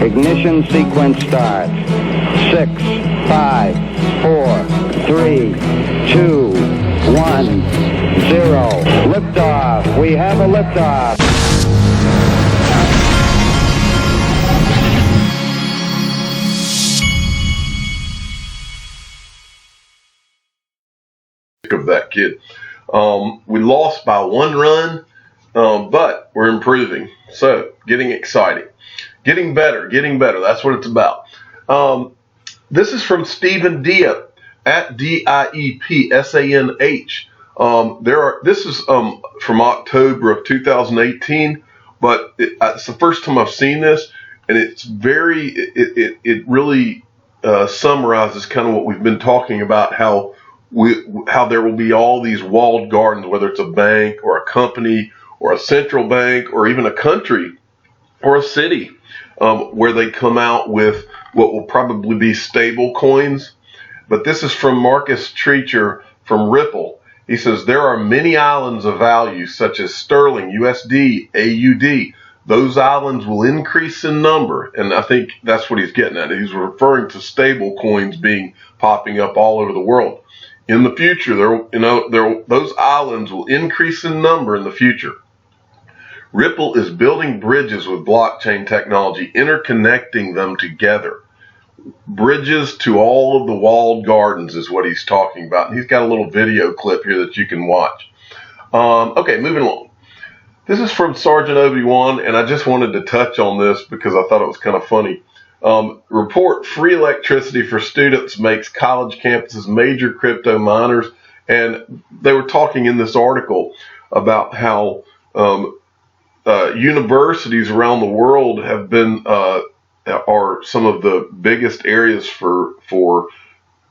Ignition sequence starts. 6, 5, 4, 3, 2, 1, 0. Liftoff. We have a liftoff. Of that kid. We lost by 1 run, but we're improving. So, getting exciting. Getting better. That's what it's about. This is from Stephen Diep at DIEPSANH. This is from October of 2018, but it's the first time I've seen this, and it's it really summarizes kind of what we've been talking about, how there will be all these walled gardens, whether it's a bank or a company or a central bank or even a country or a city, where they come out with what will probably be stable coins. But this is from Marcus Treacher from Ripple. He says, there are many islands of value, such as sterling, USD, AUD. Those islands will increase in number. And I think that's what he's getting at. He's referring to stable coins popping up all over the world. In the future, those islands will increase in number in the future. Ripple is building bridges with blockchain technology, interconnecting them together. Bridges to all of the walled gardens is what he's talking about. And he's got a little video clip here that you can watch. Okay, moving along. This is from Sergeant Obi-Wan, and I just wanted to touch on this because I thought it was kind of funny. Report free electricity for students makes college campuses major crypto miners. And they were talking in this article about how universities around the world have been are some of the biggest areas for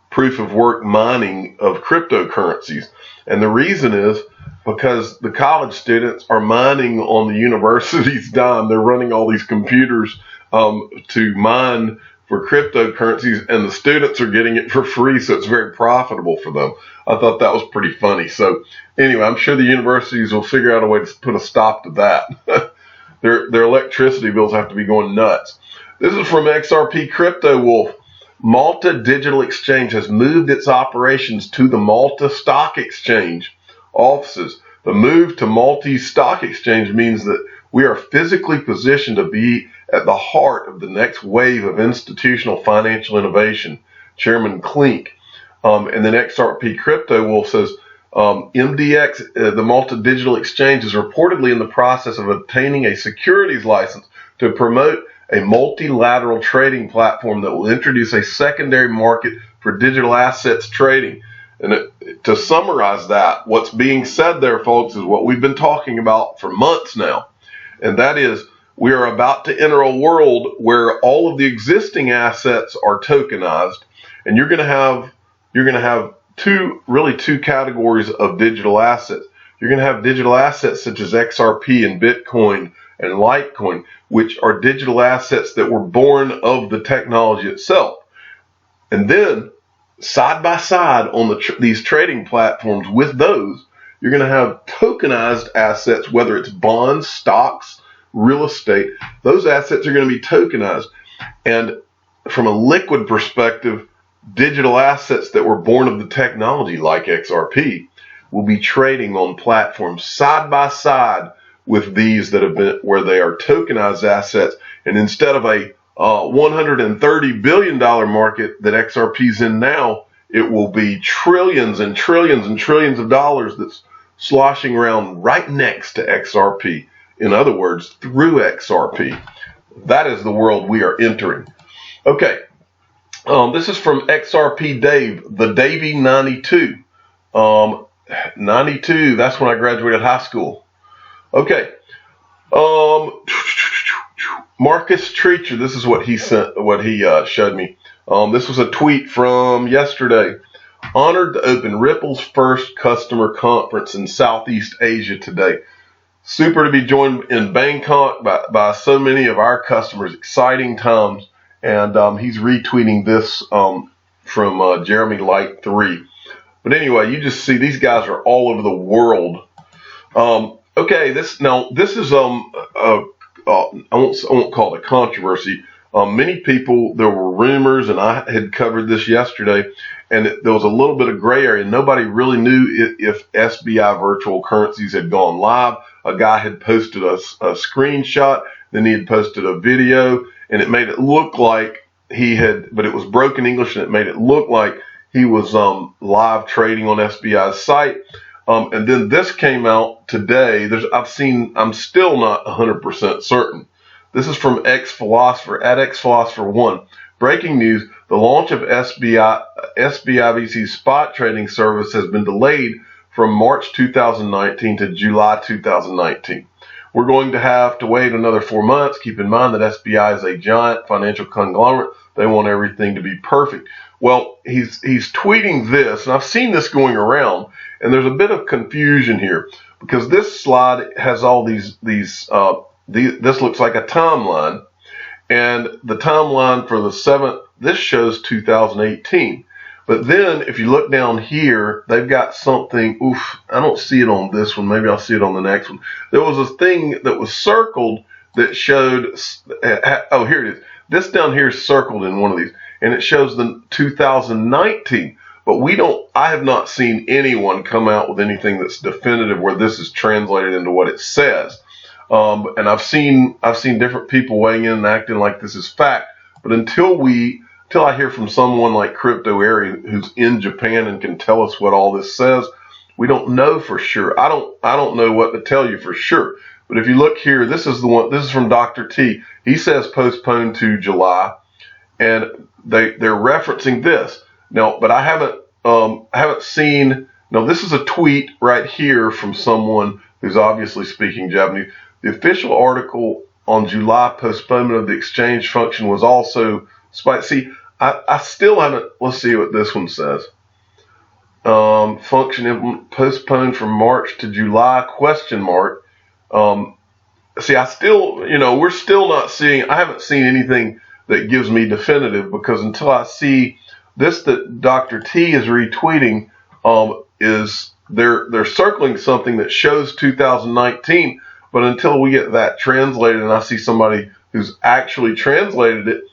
proof of work mining of cryptocurrencies. And the reason is because the college students are mining on the university's dime. They're running all these computers to mine for cryptocurrencies, and the students are getting it for free, so it's very profitable for them. I thought that was pretty funny. So anyway, I'm sure the universities will figure out a way to put a stop to that. Their electricity bills have to be going nuts. This is from XRP Crypto Wolf. Malta Digital Exchange has moved its operations to the Malta Stock Exchange offices. The move to Maltese Stock Exchange means that we are physically positioned to be at the heart of the next wave of institutional financial innovation, Chairman Klink. And then XRP Crypto Wolf says, MDX, the Malta Digital Exchange, is reportedly in the process of obtaining a securities license to promote a multilateral trading platform that will introduce a secondary market for digital assets trading. And to summarize that, what's being said there, folks, is what we've been talking about for months now. And that is, we are about to enter a world where all of the existing assets are tokenized, and you're going to have two categories of digital assets. You're going to have digital assets such as XRP and Bitcoin and Litecoin, which are digital assets that were born of the technology itself. And then, side by side on these trading platforms with those, you're going to have tokenized assets, whether it's bonds, stocks, real estate. Those assets are going to be tokenized. And from a liquid perspective, digital assets that were born of the technology, like XRP, will be trading on platforms side by side with these that have been where they are tokenized assets. And instead of a $130 billion market that XRP's in now, it will be trillions and trillions and trillions of dollars that's sloshing around right next to XRP. In other words, through XRP. That is the world we are entering. Okay. This is from XRP Dave, the Davey 92. 92, that's when I graduated high school. Okay. Marcus Treacher, this is what he sent, showed me. This was a tweet from yesterday. Honored to open Ripple's first customer conference in Southeast Asia today. Super to be joined in Bangkok by so many of our customers. Exciting times. And he's retweeting this from Jeremy Light 3. But anyway, you just see these guys are all over the world. Okay, this is I won't call it a controversy. Many people, there were rumors, and I had covered this yesterday, and there was a little bit of gray area. Nobody really knew if SBI virtual currencies had gone live. A guy had posted a screenshot, then he had posted a video, and it made it look like he had, but it was broken English, and it made it look like he was live trading on SBI's site. And then this came out today. I'm still not 100% certain. This is from X-Philosopher, at X-Philosopher1. Breaking news, the launch of SBI VC spot trading service has been delayed from March 2019 to July 2019. We're going to have to wait another 4 months. Keep in mind that SBI is a giant financial conglomerate. They want everything to be perfect. Well, he's tweeting this, and I've seen this going around, and there's a bit of confusion here because this slide has all these this looks like a timeline, and the timeline for the 7th, this shows 2018. But then if you look down here, they've got something, I don't see it on this one. Maybe I'll see it on the next one. There was a thing that was circled that showed, oh, here it is. This down here is circled in one of these, and it shows the 2019. But I have not seen anyone come out with anything that's definitive where this is translated into what it says. And I've seen different people weighing in and acting like this is fact. But until I hear from someone like Crypto Ari who's in Japan and can tell us what all this says, we don't know for sure. I don't know what to tell you for sure. But if you look here, this is the one. This is from Dr. T. He says postponed to July, and they're referencing this now. But I haven't seen. No, this is a tweet right here from someone who's obviously speaking Japanese. The official article on July postponement of the exchange function was also spiked. See, I still haven't. Let's see what this one says. Function postponed from March to July ? See, I still, we're still not seeing. I haven't seen anything that gives me definitive, because until I see this that Dr. T is retweeting, is they're circling something that shows 2019. But until we get that translated and I see somebody who's actually translated it,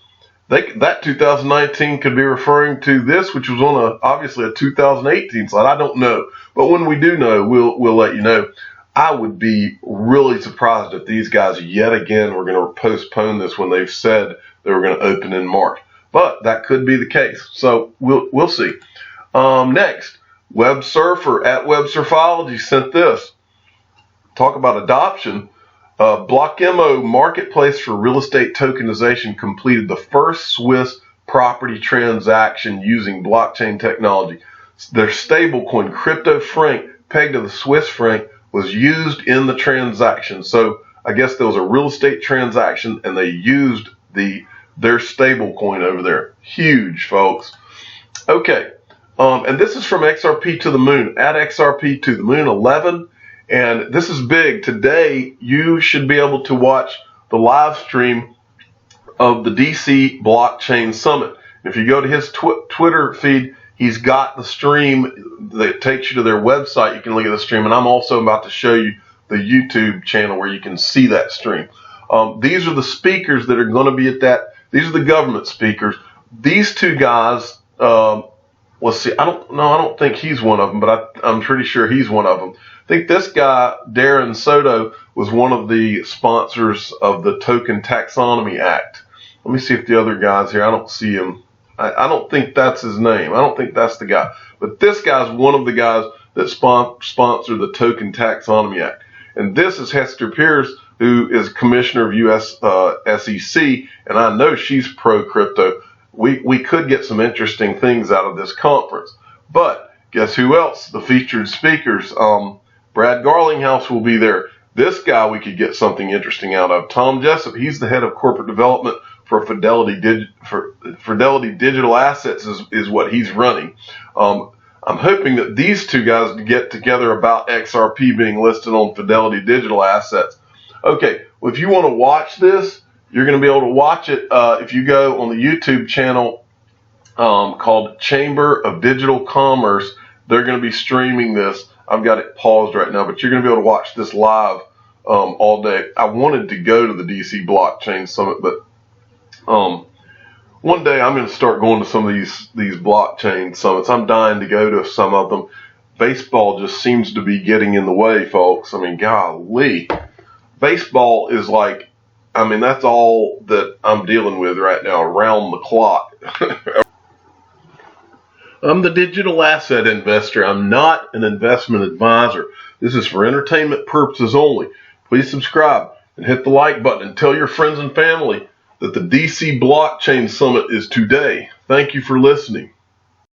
that 2019 could be referring to this, which was on obviously a 2018 slide. I don't know. But when we do know, we'll let you know. I would be really surprised if these guys yet again were going to postpone this when they've said they were going to open in March. But that could be the case. So we'll see. Next, Web Surfer at Web Surfology sent this. Talk about adoption. BlockMO Marketplace for Real Estate Tokenization completed the first Swiss property transaction using blockchain technology. Their stablecoin, crypto franc, pegged to the Swiss franc, was used in the transaction. So I guess there was a real estate transaction, and they used their stablecoin over there. Huge, folks. Okay, and this is from XRP to the Moon, at XRP to the Moon 11. And this is big. Today, you should be able to watch the live stream of the DC Blockchain Summit. If you go to his Twitter feed, he's got the stream that takes you to their website. You can look at the stream. And I'm also about to show you the YouTube channel where you can see that stream. These are the speakers that are going to be at that. These are the government speakers. These two guys, let's see. I don't think he's one of them, but I'm pretty sure he's one of them. I think this guy, Darren Soto, was one of the sponsors of the Token Taxonomy Act. Let me see if the other guy's here. I don't see him. I don't think that's his name. I don't think that's the guy. But this guy's one of the guys that sponsored the Token Taxonomy Act. And this is Hester Pierce, who is Commissioner of U.S. SEC, and I know she's pro-crypto. We could get some interesting things out of this conference. But guess who else? The featured speakers. Brad Garlinghouse will be there. This guy we could get something interesting out of. Tom Jessup, he's the head of corporate development for Fidelity Digital Assets is what he's running. I'm hoping that these two guys get together about XRP being listed on Fidelity Digital Assets. Okay, well, if you want to watch this, you're going to be able to watch it if you go on the YouTube channel called Chamber of Digital Commerce. They're going to be streaming this. I've got it paused right now, but you're going to be able to watch this live all day. I wanted to go to the DC Blockchain Summit, but One day I'm going to start going to some of these blockchain summits. I'm dying to go to some of them. Baseball just seems to be getting in the way, folks. I mean, golly. Baseball is like, I mean, that's all that I'm dealing with right now, around the clock. I'm the digital asset investor. I'm not an investment advisor. This is for entertainment purposes only. Please subscribe and hit the like button and tell your friends and family that the DC Blockchain Summit is today. Thank you for listening.